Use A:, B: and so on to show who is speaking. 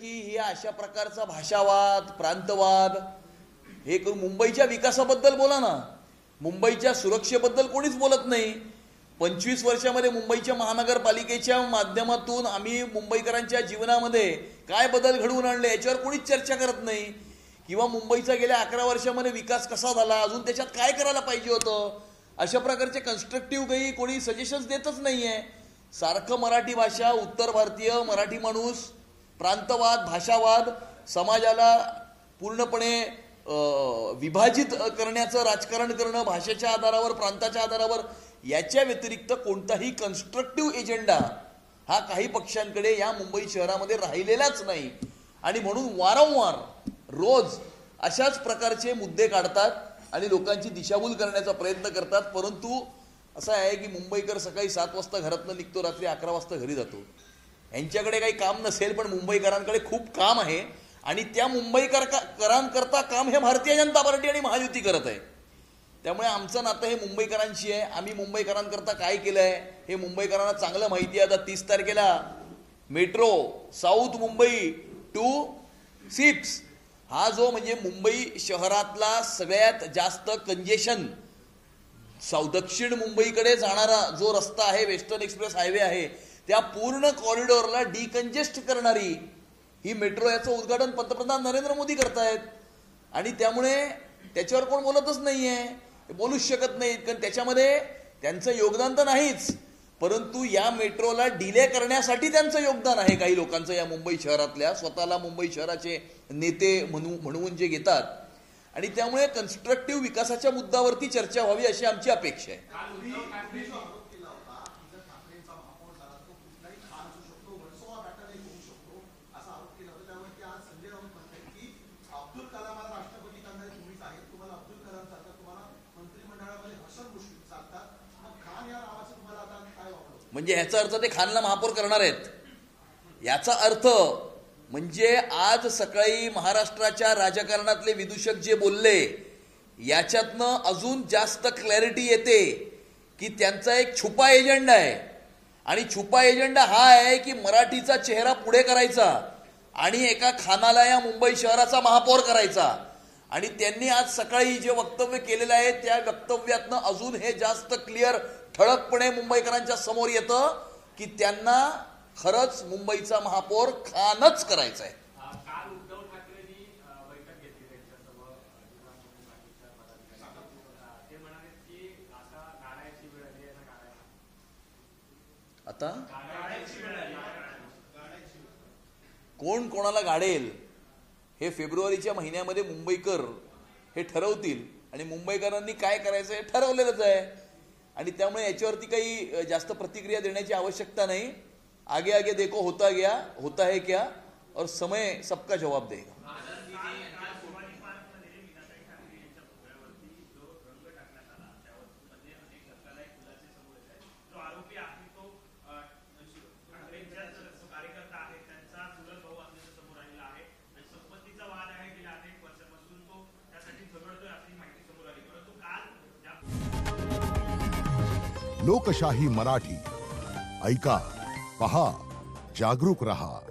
A: की या अशा प्रकारचा भाषावाद, प्रांतवाद हे मुंबईच्या विकासाबद्दल बोला ना. मुंबईच्या सुरक्षेबद्दल कोणीच बोलत नाही. 25 वर्षामध्ये मुंबईच्या महानगरपालिकेच्या माध्यमातून आम्ही मुंबईकरांच्या जीवनामध्ये काय बदल घडवून आणले याच्यावर कोणीच चर्चा करत नाही. किंवा मुंबईचा गेल्या 11 वर्षामध्ये विकास कसा झाला, अजून त्याच्यात काय करायला पाहिजे होतं, अशा प्रकारचे कन्स्ट्रक्टिव्ह काही कोणी सजेशन्स देतच नाही आहे. सारखं मराठी भाषा, उत्तर भारतीय मराठी माणूस, प्रांतवाद, भाषावाद, समाजाला पूर्णपणे विभाजित करण्याचं राजकारण करणं भाषेच्या आधारावर, प्रांताच्या आधारावर, याच्या व्यतिरिक्त कोणताही कन्स्ट्रक्टिव्ह एजेंडा हा काही पक्षांकडे या मुंबई शहरामध्ये राहिलेलाच नाही. आणि म्हणून वारंवार रोज अशाच प्रकारचे मुद्दे काढतात आणि लोकांची दिशाभूल करण्याचा प्रयत्न करतात. परंतु असं आहे की मुंबईकर सकाळी 7 वाजता घरातनं निघतो, रात्री 11 वाजता घरी जातो. यांच्याकडे काही काम नसेल, पण मुंबईकरांकडे खूप काम आहे. आणि त्या मुंबईकरांकरता काम हे भारतीय जनता पार्टी आणि महायुती करत आहे. त्यामुळे आमचं नातं हे मुंबईकरांशी आहे. आम्ही मुंबईकरांकरता काय केलं आहे हे मुंबईकरांना चांगलं माहिती आहे. आता 30 तारखेला मेट्रो साऊथ मुंबई टू 6 हा जो म्हणजे मुंबई शहरातला सगळ्यात जास्त कंजेशन दक्षिण मुंबईकडे जाणारा जो रस्ता आहे, वेस्टर्न एक्सप्रेस हायवे आहे, त्या पूर्ण कॉरिडॉरला डिकंजेस्ट करणारी ही मेट्रो, याचं उद्घाटन पंतप्रधान नरेंद्र मोदी करतायत. आणि त्यामुळे त्याच्यावर कोण बोलतच नाहीये, बोलूच शकत नाहीत, कारण त्याच्यामध्ये त्यांचं योगदान तर नाहीच, परंतु या मेट्रोला डिले करण्यासाठी त्यांचं योगदान आहे. काही लोकांचं या मुंबई शहरातल्या, स्वतःला मुंबई शहराचे नेते म्हणून जे घेतात. आणि त्यामुळे कन्स्ट्रक्टिव्ह विकासाच्या मुद्द्यावरती चर्चा व्हावी अशी आमची अपेक्षा आहे. म्हणजे ह्याचा अर्थ ते खानला महापौर करणार आहेत. याचा अर्थ म्हणजे आज सकाळी महाराष्ट्राच्या राजकारणातले विदूषक जे बोलले याच्यातनं अजून जास्त क्लॅरिटी येते की त्यांचा एक छुपा एजेंडा आहे. आणि छुपा एजेंडा हा आहे की मराठीचा चेहरा पुढे करायचा आणि एका खानाला या मुंबई शहराचा महापौर करायचा. आणि त्यांनी आज सकाळी जे वक्तव्य केलेलं आहे त्या वक्तव्यातनं अजून हे जास्त क्लिअर ठळकपणे मुंबईकरांच्या समोर येतं की त्यांना खरंच मुंबईचा महापौर खानच करायचा आहे. आता कोण कोणाला गाडेल हे फेब्रुवारीच्या महिन्यामध्ये मुंबईकर हे ठरवतील. आणि मुंबईकरांनी काय करायचं हे ठरवलेलंच आहे. आणि त्यामुळे याच्यावरती काही जास्त प्रतिक्रिया देण्याची आवश्यकता नाही. आगे आगे देखो होता गया होता है क्या, और समय सबका जवाब देगा.
B: लोकशाही मराठी ऐका, पहा, जागरूक रहा.